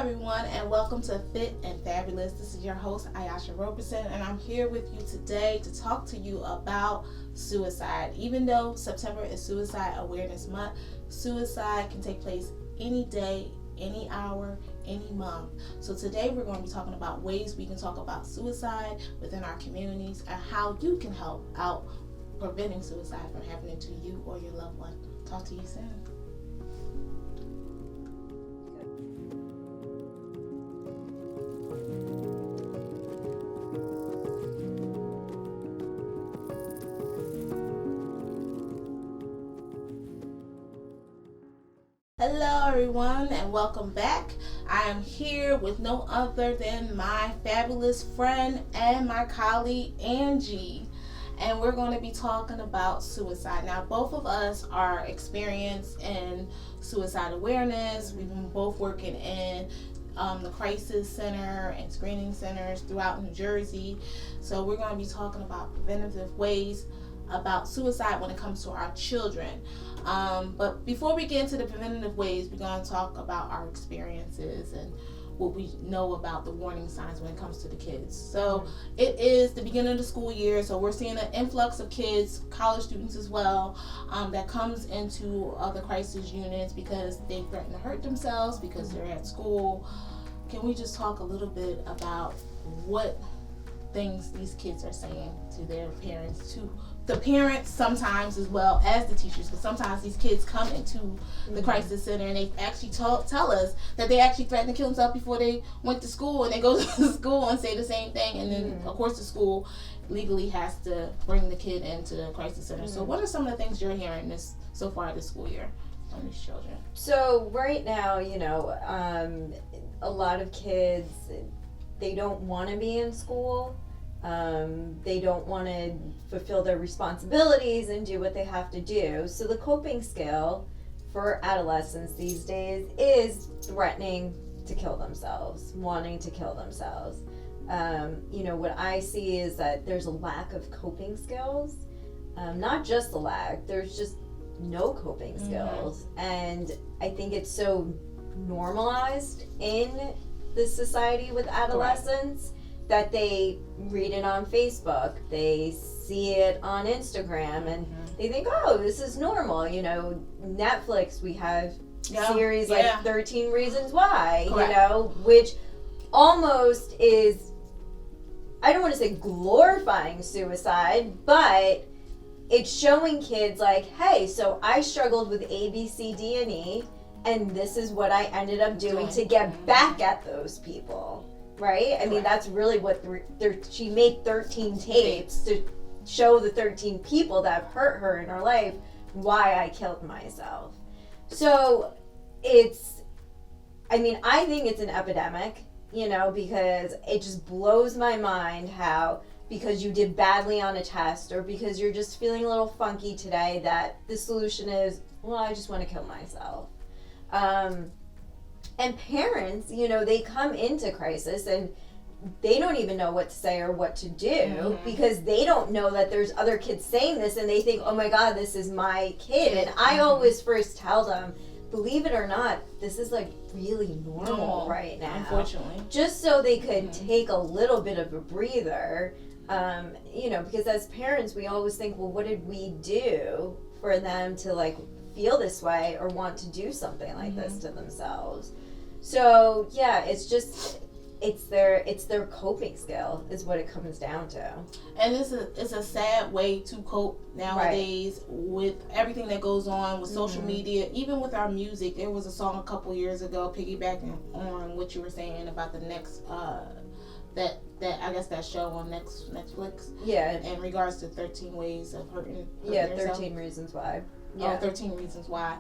everyone, and welcome to Fit and Fabulous. This is your host, Ayasha Roberson, and I'm here with you today to talk to you about suicide. Even though September is Suicide Awareness Month, suicide can take place any day, any hour, any month. So today we're going to be talking about ways we can talk about suicide within our communities and how you can help out preventing suicide from happening to you or your loved one. Talk to you soon. Hello everyone and welcome back. I am here with no other than my fabulous friend and my colleague Angie, and we're going to be talking about suicide. Now both of us are experienced in suicide awareness. We've been both working in the crisis center and screening centers throughout New Jersey. So we're going to be talking about preventative ways about suicide when it comes to our children. But before we get into the preventative ways, we're going to talk about our experiences and what we know about the warning signs when it comes to the kids. So it is the beginning of the school year, so we're seeing an influx of kids, college students as well, that comes into the crisis units because they threaten to hurt themselves because they're at school. Can we just talk a little bit about what things these kids are saying to their parents, to the parents sometimes as well as the teachers, because sometimes these kids come into the crisis center and they actually tell us that they actually threatened to kill themselves before they went to school, and they go to school and say the same thing, and then of course the school legally has to bring the kid into the crisis center. So what are some of the things you're hearing this so far this school year on these children? So right now, a lot of kids, they don't want to be in school. They don't want to fulfill their responsibilities and do what they have to do. So the coping skill for adolescents these days is threatening to kill themselves, wanting to kill themselves. What I see is that there's a lack of coping skills. Not just a lack, there's just no coping skills. And I think it's so normalized in the society with adolescents that they read it on Facebook, they see it on Instagram, and they think, oh, this is normal. Netflix, we have series like 13 Reasons Why, which almost is, I don't want to say glorifying suicide, but it's showing kids like, hey, so I struggled with A, B, C, D, and E, and this is what I ended up doing to get back at those people. Right? I mean, that's really what she made 13 tapes to show the 13 people that have hurt her in her life why I killed myself. So I think it's an epidemic, because it just blows my mind how, because you did badly on a test or because you're just feeling a little funky today, that the solution is, well, I just want to kill myself. And parents, they come into crisis and they don't even know what to say or what to do because they don't know that there's other kids saying this, and they think, oh my God, this is my kid. And I always first tell them, believe it or not, this is like really normal right now. Unfortunately. Just so they could take a little bit of a breather, because as parents, we always think, well, what did we do for them to feel this way or want to do something like this to themselves? So it's their coping skill is what it comes down to. And it's a sad way to cope nowadays with everything that goes on with social media, even with our music. There was a song a couple years ago piggybacking on what you were saying about the next that I guess that show on Netflix. Yeah. In regards to 13 ways of hurting yourself. 13 Reasons Why. Yeah. 13 Reasons Why.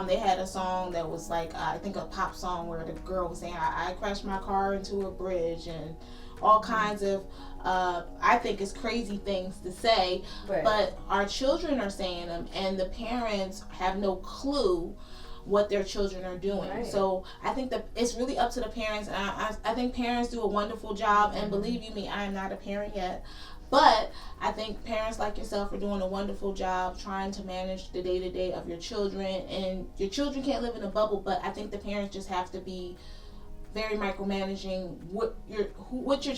They had a song that was I think a pop song where the girl was saying, I crashed my car into a bridge, and all kinds of, I think it's crazy things to say, but our children are saying them, and the parents have no clue what their children are doing. Right. So I think that it's really up to the parents, and I think parents do a wonderful job, and believe you me, I am not a parent yet. But I think parents like yourself are doing a wonderful job trying to manage the day-to-day of your children. And your children can't live in a bubble, but I think the parents just have to be very micromanaging who your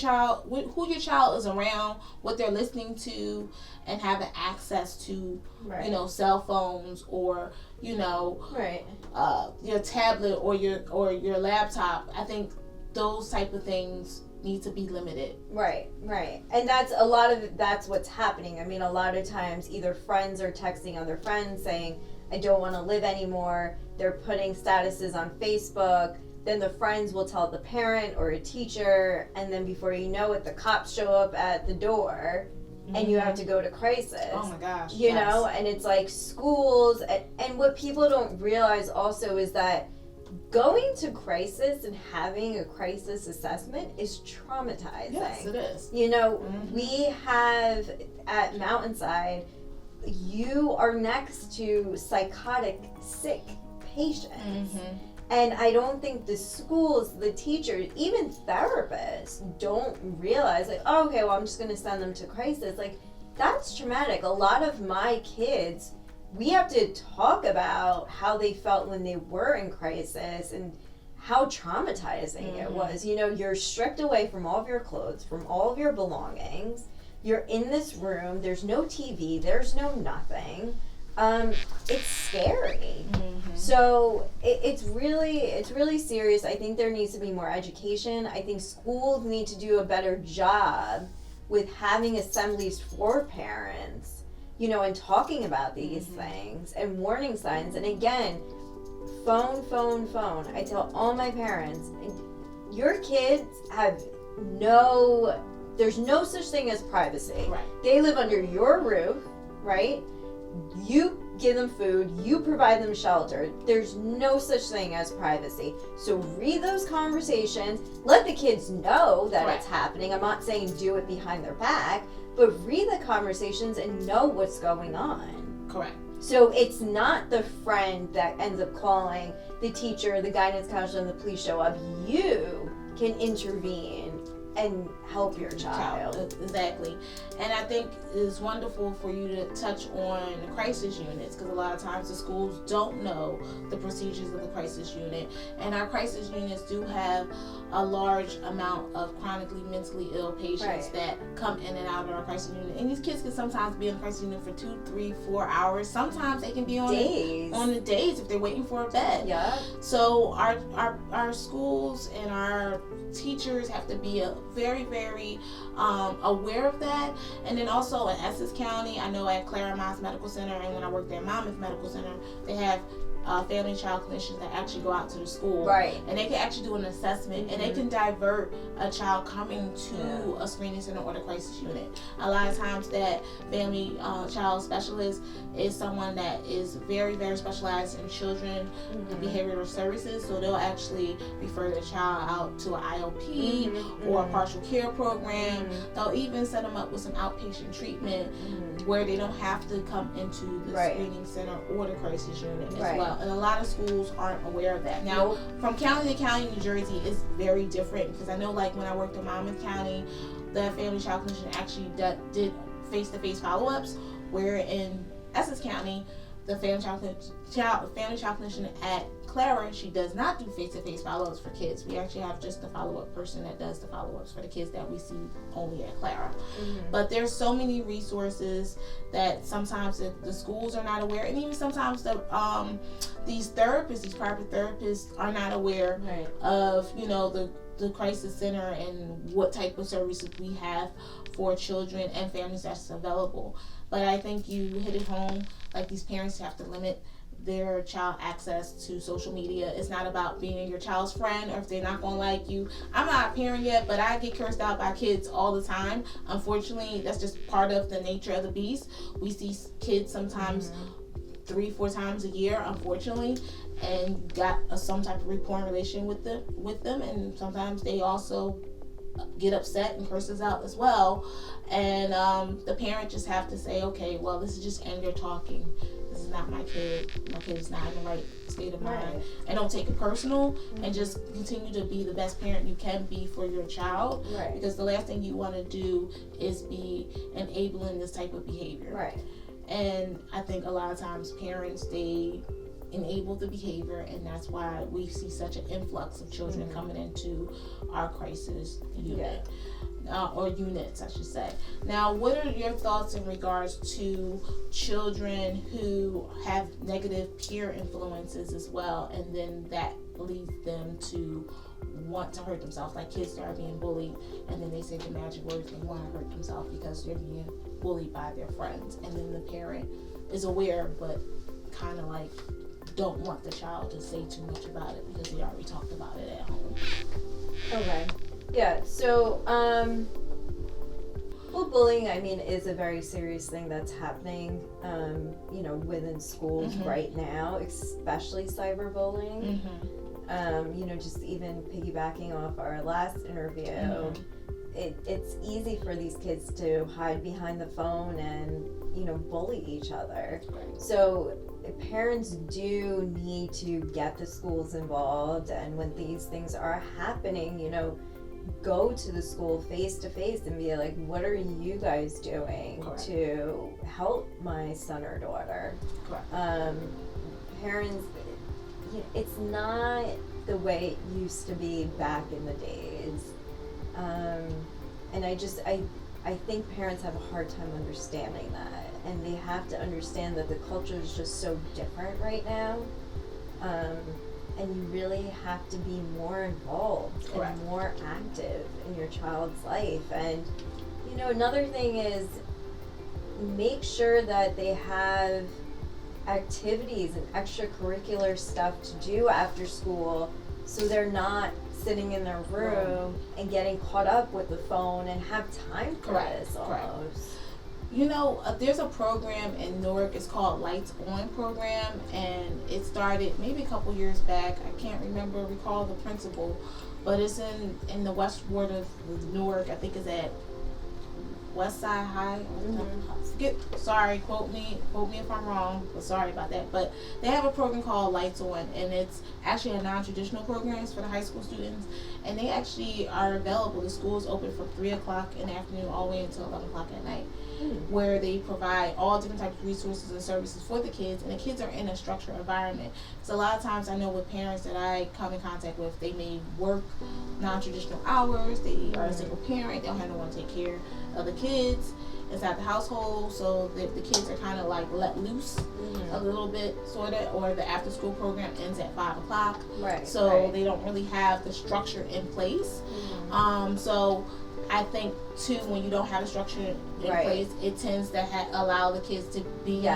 child is around, what they're listening to, and having access to, Right. you know, cell phones or, you know, Right. Your tablet or your laptop. I think those type of things need to be limited. Right. And that's what's happening. I mean, a lot of times either friends are texting other friends saying, I don't want to live anymore. They're putting statuses on Facebook. Then the friends will tell the parent or a teacher, and then before you know it, the cops show up at the door, and you have to go to crisis. Oh my gosh. You know, and it's like schools, and what people don't realize also is that going to crisis and having a crisis assessment is traumatizing. Yes, it is. You know, we have at Mountainside, you are next to psychotic, sick patients. And I don't think the schools, the teachers, even therapists don't realize, like, oh, okay, well, I'm just going to send them to crisis. Like, that's traumatic. A lot of my kids, we have to talk about how they felt when they were in crisis and how traumatizing it was. You know, you're stripped away from all of your clothes, from all of your belongings. You're in this room. There's no TV. There's no nothing. It's scary. So it's really serious. I think there needs to be more education. I think schools need to do a better job with having assemblies for parents, you know, and talking about these things and warning signs. And again, phone. I tell all my parents, your kids there's no such thing as privacy. Right. They live under your roof, right? You give them food, you provide them shelter. There's no such thing as privacy. So read those conversations, let the kids know that it's happening. I'm not saying do it behind their back, but read the conversations and know what's going on. Correct. So it's not the friend that ends up calling the teacher, the guidance counselor, and the police show up. You can intervene and help your child. Exactly. And I think it's wonderful for you to touch on the crisis units, because a lot of times the schools don't know the procedures of the crisis unit. And our crisis units do have a large amount of chronically mentally ill patients that come in and out of our crisis unit. And these kids can sometimes be in the crisis unit for 2, 3, 4 hours. Sometimes they can be on the days if they're waiting for a bed. Yeah. So our schools and our teachers have to be very, very aware of that. And then also in Essex County, I know at Claremont Medical Center, and when I worked at Monmouth Medical Center, they have family and child clinicians that actually go out to the school. Right. And they can actually do an assessment, and they can divert a child coming to a screening center or the crisis unit. A lot of times that family child specialist is someone that is very, very specialized in children behavioral services, so they'll actually refer the child out to an IOP or a partial care program. They'll even set them up with some outpatient treatment where they don't have to come into the screening center or the crisis unit as well. And a lot of schools aren't aware of that. Now, from county to county, New Jersey is very different, because I know, like, when I worked in Monmouth County, the family child clinician actually did face-to-face follow-ups, where in Essex County, the family child clinician at Clara, she does not do face-to-face follow-ups for kids. We actually have just the follow-up person that does the follow-ups for the kids that we see only at Clara. But there's so many resources that sometimes the schools are not aware, and even sometimes these therapists, these private therapists, are not aware of, you know, the crisis center and what type of services we have for children and families that's available. But I think you hit it home. Like, these parents have to limit their child access to social media. It's not about being your child's friend, or if they're not going to like you. I'm not a parent yet, but I get cursed out by kids all the time. Unfortunately, that's just part of the nature of the beast. We see kids sometimes 3-4 times a year, unfortunately, and got some type of rapport and relation with them, and sometimes they also get upset and curses out as well. And the parent just have to say, okay, well, this is just anger talking. This is not my kid. My kid is not in the right state of mind. And don't take it personal, and just continue to be the best parent you can be for your child. Because the last thing you want to do is be enabling this type of behavior. And I think a lot of times parents, they enable the behavior, and that's why we see such an influx of children coming into our crisis unit. Or units, I should say. Now, what are your thoughts in regards to children who have negative peer influences as well, and then that leads them to want to hurt themselves? Like kids that are being bullied, and then they say the magic words and want to hurt themselves because they're being bullied by their friends, and then the parent is aware, but kind of like don't want the child to say too much about it because they already talked about it at home. Okay. Yeah, so, well, bullying, I mean, is a very serious thing that's happening, within schools right now, especially cyberbullying. Just even piggybacking off our last interview, it's easy for these kids to hide behind the phone and, bully each other. So parents do need to get the schools involved, and when these things are happening, go to the school face to face and be like, what are you guys doing to help my son or daughter? Parents, it's not the way it used to be back in the days. And I think parents have a hard time understanding that, and they have to understand that the culture is just so different right now. And you really have to be more involved and more active in your child's life. And, another thing is make sure that they have activities and extracurricular stuff to do after school, so they're not sitting in their room and getting caught up with the phone and have time for this almost. There's a program in Newark. It's called Lights On program, and it started maybe a couple years back. I can't recall the principal, but it's in the west ward of Newark. I think it's at West Side High. Sorry, quote me if I'm wrong, but sorry about that. But they have a program called Lights On, and it's actually a non-traditional program. It's for the high school students, and they actually are available. The school is open from 3 o'clock in the afternoon all the way until 11 o'clock at night, where they provide all different types of resources and services for the kids, and the kids are in a structured environment. So a lot of times I know with parents that I come in contact with, they may work non-traditional hours, they are a single parent, they don't have no one to take care of the kids inside the household, so the kids are kind of like let loose a little bit, sort of, or the after school program ends at 5 o'clock. So they don't really have the structure in place. So I think too, when you don't have a structure in place, it tends to allow the kids to be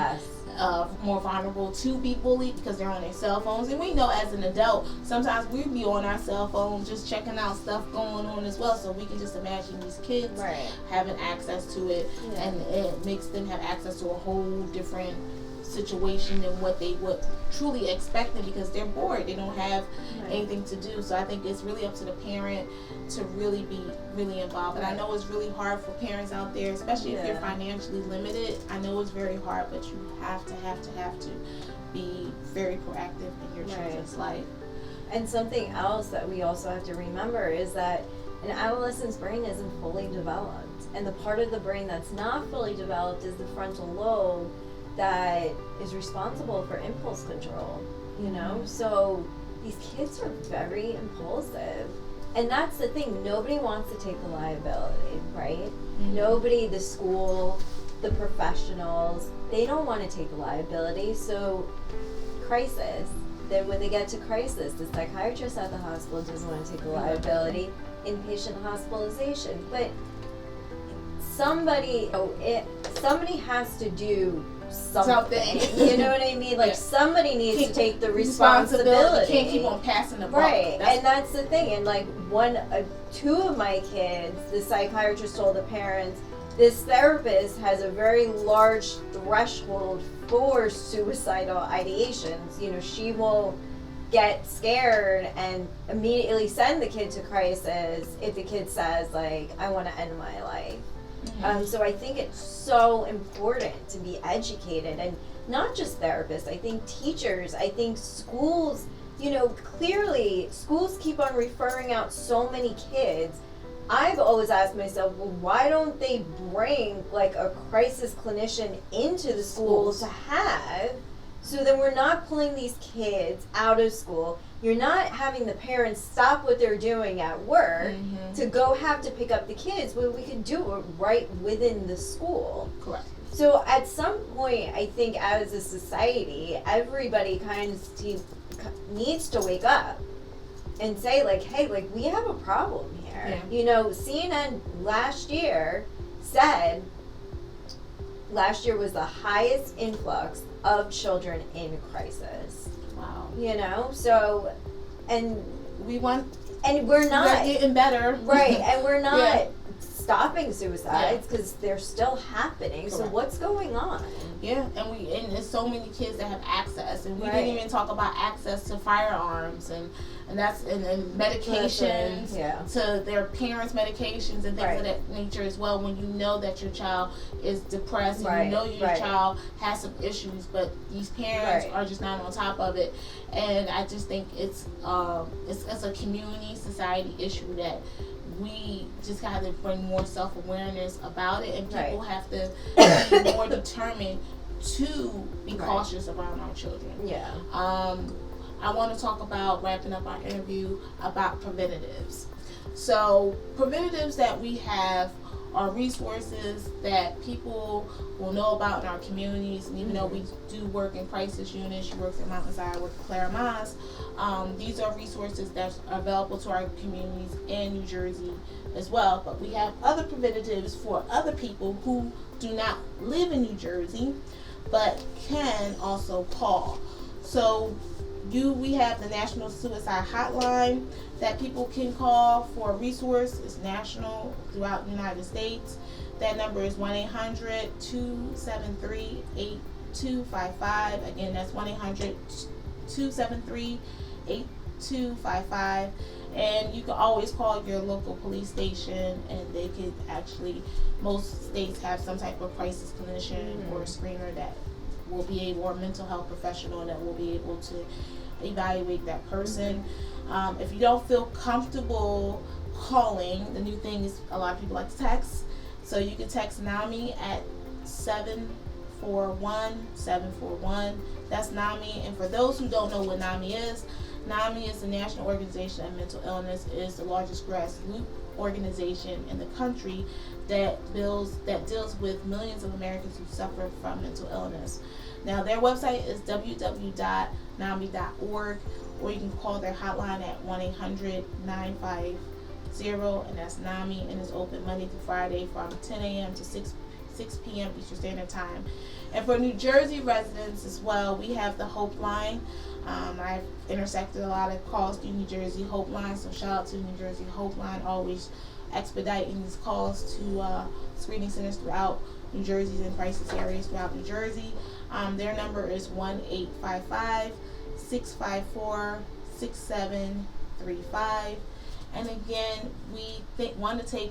more vulnerable to be bullied because they're on their cell phones. And we know as an adult, sometimes we be on our cell phones just checking out stuff going on as well. So we can just imagine these kids having access to it, and it makes them have access to a whole different situation than what they would truly expect them, because they're bored, they don't have anything to do. So I think it's really up to the parent to really be really involved. And I know it's really hard for parents out there, especially if you're financially limited. I know it's very hard, but you have to be very proactive in your children's life. And something else that we also have to remember is that an adolescent's brain isn't fully developed, and the part of the brain that's not fully developed is the frontal lobe that is responsible for impulse control, So these kids are very impulsive. And that's the thing, nobody wants to take the liability, right? Nobody, the school, the professionals, they don't want to take the liability. So crisis, then when they get to crisis, the psychiatrist at the hospital doesn't want to take the liability, inpatient hospitalization. But somebody has to do something. You know what I mean? Like somebody needs to take the responsibility. You can't keep on passing the buck. That's the thing. And like two of my kids, the psychiatrist told the parents, this therapist has a very large threshold for suicidal ideations. She won't get scared and immediately send the kid to crisis if the kid says like, I want to end my life. So I think it's so important to be educated, and not just therapists. I think teachers, I think schools, clearly schools keep on referring out so many kids. I've always asked myself, well, why don't they bring like a crisis clinician into the schools to have, So then we're not pulling these kids out of school. You're not having the parents stop what they're doing at work to go have to pick up the kids. Well, we could do it right within the school. Correct. So at some point, I think as a society, everybody kind of needs to wake up and say, like, hey, like, we have a problem here. Yeah. You know, CNN last year said last year was the highest influx of children in crisis. Wow. You know, so, and We want. and we're not They're getting better. right, and we're not Yeah. stopping suicides because they're still happening. So Correct. what's going on? Yeah, and there's so many kids that have access, and we Right. didn't even talk about access to firearms and that's and medications Yeah. to their parents' medications and things Right. of that nature as well. When you know that your child is depressed and Right, you know your right. child has some issues, but these parents Right. are just not on top of it, and I just think it's a community society issue that we just got to bring more self-awareness about it, and people Right. have to be more determined to be Right. cautious around our children. Yeah. I want to talk about, wrapping up our interview, about preventatives. So preventatives that we have are resources that people will know about in our communities, and even though we do work in crisis units, she works at Mountainside, I work at Claremont, these are resources that are available to our communities in New Jersey as well. But we have other preventatives for other people who do not live in New Jersey but can also call. So we have the National Suicide Hotline that people can call for a resource. It's national throughout the United States. That number is 1-800-273-8255. Again, that's 1-800-273-8255. And you can always call your local police station, and they could actually, most states have some type of crisis clinician or screener that will be able, or mental health professional that will be able to evaluate that person. If you don't feel comfortable calling, the new thing is a lot of people like to text. So you can text NAMI at 741-741. That's NAMI. And for those who don't know what NAMI is the National Organization of Mental Illness. It is the largest grassroots organization in the country that deals with millions of Americans who suffer from mental illness. Now, their website is www.nami.org, or you can call their hotline at 1-800-950, and that's NAMI, and it's open Monday through Friday from 10 a.m. to 6 p.m. Eastern Standard Time. And for New Jersey residents as well, we have the Hope Line. I've intersected a lot of calls through New Jersey Hope Line, so shout out to New Jersey Hope Line, always expediting these calls to screening centers throughout New Jersey and crisis areas throughout New Jersey. Their number is 1-855-654-6735. And again, we want to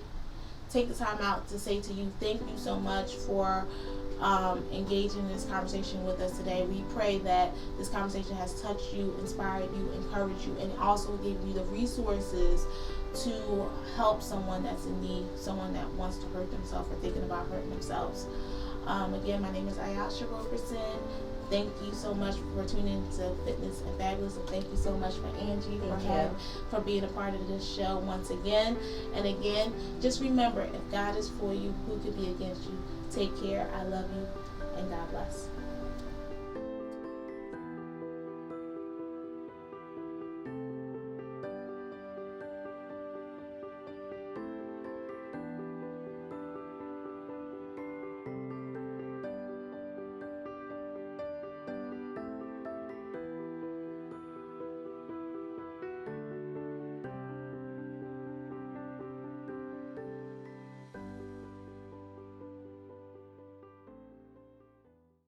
take the time out to say to you, thank you so much for engaging in this conversation with us today. We pray that this conversation has touched you, inspired you, encouraged you, and also gave you the resources to help someone that's in need, someone that wants to hurt themselves or thinking about hurting themselves. Again, my name is Ayasha Roberson. Thank you so much for tuning into Fitness and Fabulous, and thank you so much for Angie for being a part of this show once again. And again, just remember, if God is for you, who could be against you? Take care. I love you, and God bless.